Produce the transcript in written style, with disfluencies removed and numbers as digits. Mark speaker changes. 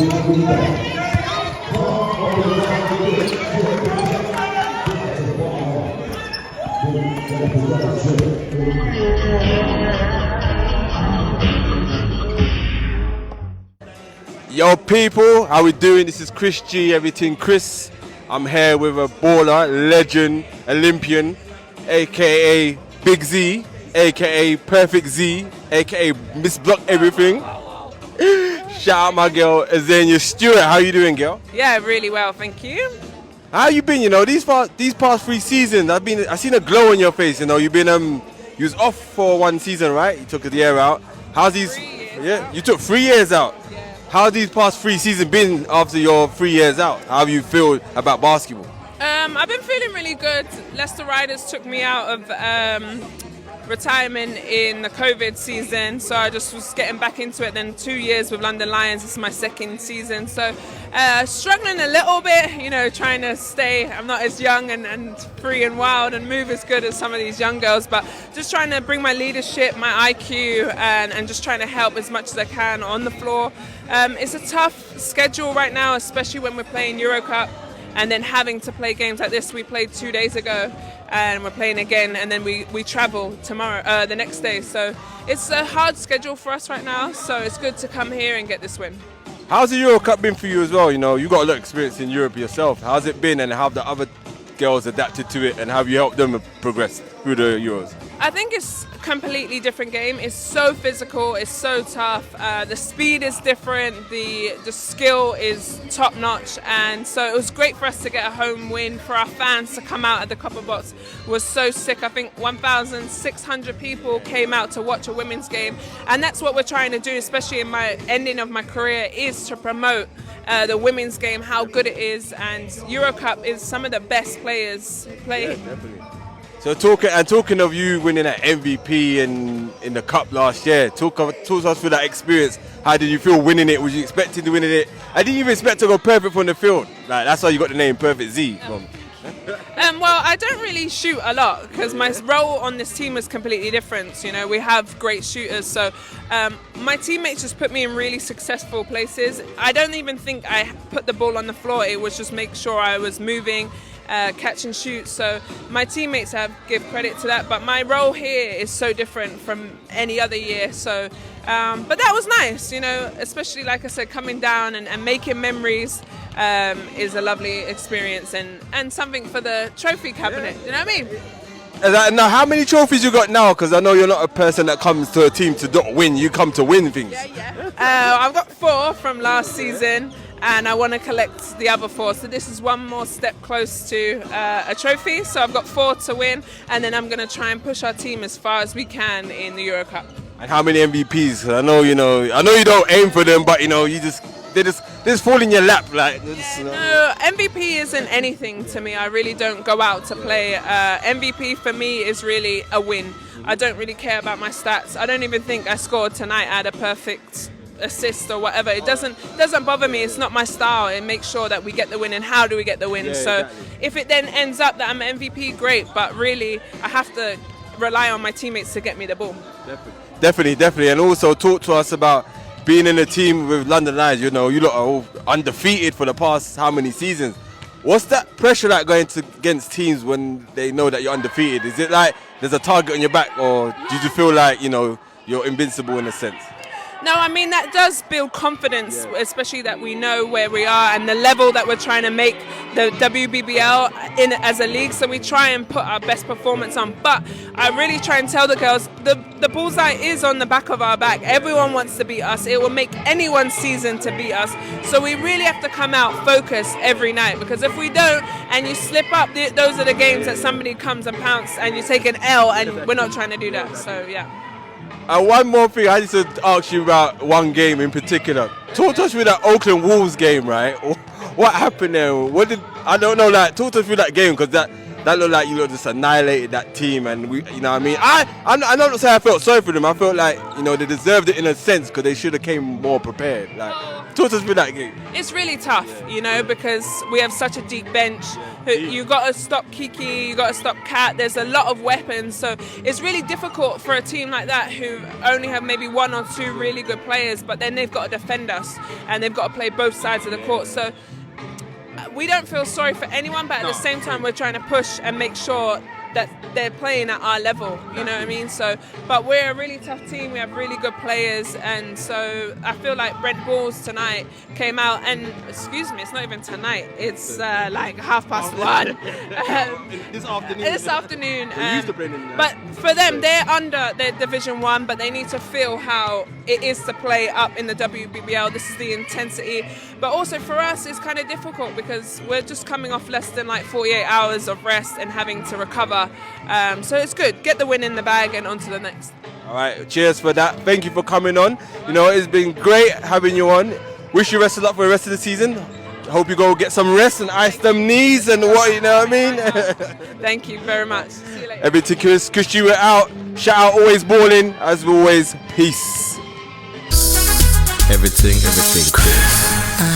Speaker 1: Yo people, how we doing? This is Chris G, Everyting Chris. I'm here with a baller, legend, Olympian, aka Big Z, aka Perfect Z, aka Miss Block Everything. Shout out my girl, Azania Stewart. How you doing, girl?
Speaker 2: Yeah, really well, thank you.
Speaker 1: How you been? You know, these past 3 seasons, I seen a glow on your face. You know, you was off for 1 season, right? You took the year out. How's these?
Speaker 2: 3 years
Speaker 1: Yeah,
Speaker 2: out.
Speaker 1: you took 3 years out.
Speaker 2: Yeah.
Speaker 1: How these past 3 seasons been after your 3 years out? How have you feel about basketball?
Speaker 2: I've been feeling really good. Leicester Riders took me out of retirement in the COVID season, so I just was getting back into it. Then 2 years with London Lions, this is my 2nd season, so struggling a little bit, you know, trying to stay. I'm not as young and free and wild and move as good as some of these young girls, but just trying to bring my leadership, my IQ, and just trying to help as much as I can on the floor. It's a tough schedule right now, especially when we're playing Euro Cup and then having to play games like this. We played 2 days ago and we're playing again, and then we travel tomorrow, the next day. So it's a hard schedule for us right now, so it's good to come here and get this win.
Speaker 1: How's the Euro Cup been for you as well? You know, you got a lot of experience in Europe yourself. How's it been, and how have the other girls adapted to it, and how have you helped them progress through the Euros?
Speaker 2: I think it's a completely different game. It's so physical, it's so tough. The speed is different, the skill is top notch, and so it was great for us to get a home win. For our fans to come out at the Copper Box was so sick. I think 1,600 people came out to watch a women's game, and that's what we're trying to do, especially in my ending of my career, is to promote the women's game, how good it is, and Euro Cup is some of the best players play.
Speaker 1: Yeah, definitely. So talking of you winning an MVP in the cup last year, talk to us through that experience. How did you feel winning it? Was you expecting to win it? I didn't even expect to go perfect from the field. Like, that's why you got the name Perfect Z from.
Speaker 2: Well, I don't really shoot a lot because my role on this team is completely different. You know, we have great shooters, so my teammates just put me in really successful places. I don't even think I put the ball on the floor. It was just make sure I was moving, catch and shoot. So my teammates give credit to that, but my role here is so different from any other year. So, but that was nice, you know, especially like I said, coming down and making memories is a lovely experience and something for the trophy cabinet. You know what I mean?
Speaker 1: Now, how many trophies you got now? Because I know you're not a person that comes to a team to not win. You come to win things.
Speaker 2: Yeah. I've got 4 from last season, and I want to collect the other 4. So this is one more step close to a trophy. So I've got 4 to win, and then I'm going to try and push our team as far as we can in the Euro Cup.
Speaker 1: And how many MVPs? I know you don't aim for them, but you know, they just fall in your lap like.
Speaker 2: No, MVP isn't anything to me. I really don't go out to play. MVP for me is really a win. I don't really care about my stats. I don't even think I scored tonight at a perfect assist or whatever. It doesn't bother me. It's not my style. It makes sure that we get the win, and how do we get the win?
Speaker 1: Yeah,
Speaker 2: so
Speaker 1: exactly.
Speaker 2: If it then ends up that I'm MVP, great. But really, I have to rely on my teammates to get me the ball.
Speaker 1: Definitely. And also talk to us about being in a team with London Lions. You know, you lot are all undefeated for the past how many seasons? What's that pressure like going against teams when they know that you're undefeated? Is it like there's a target on your back, or do you feel like, you know, you're invincible in a sense?
Speaker 2: No, I mean, that does build confidence, especially that we know where we are and the level that we're trying to make the WBBL in as a league. So we try and put our best performance on. But I really try and tell the girls, the bullseye is on the back of our back. Everyone wants to beat us. It will make anyone's season to beat us. So we really have to come out focused every night, because if we don't and you slip up, those are the games that somebody comes and pounce and you take an L, and we're not trying to do that. So, yeah.
Speaker 1: One more thing, I need to ask you about one game in particular. Talk to us through that Oakland Wolves game, right? What happened there? I don't know, like, talk to us through that game, because that looked like you lot just annihilated that team, and we, you know what I mean. I'm not saying I felt sorry for them. I felt like, you know, they deserved it in a sense because they should have came more prepared. Like, talk to us through that game.
Speaker 2: It's really tough, you know, because we have such a deep bench. You got to stop Kiki, you got to stop Kat. There's a lot of weapons, so it's really difficult for a team like that who only have maybe one or two really good players, but then they've got to defend us and they've got to play both sides of the court. So we don't feel sorry for anyone, but at the same time we're trying to push and make sure that they're playing at our level, you know what I mean? So, but we're a really tough team, we have really good players, and so I feel like Brent Balls tonight came out, and excuse me, it's not even tonight, it's like 1:30. This afternoon. But for them, they're under their Division 1, but they need to feel how it is to play up in the WBBL. This is the intensity. But also for us, it's kind of difficult because we're just coming off less than like 48 hours of rest and having to recover. So it's good. Get the win in the bag and on to the next.
Speaker 1: All right, cheers for that. Thank you for coming on. You know, it's been great having you on. Wish you rest of luck for the rest of the season. Hope you go get some rest and ice them knees and what, you know what I mean?
Speaker 2: Thank you very much. See you later.
Speaker 1: Everything Chris G, we're out. Shout out, always balling. As always, peace.
Speaker 3: Everything Chris.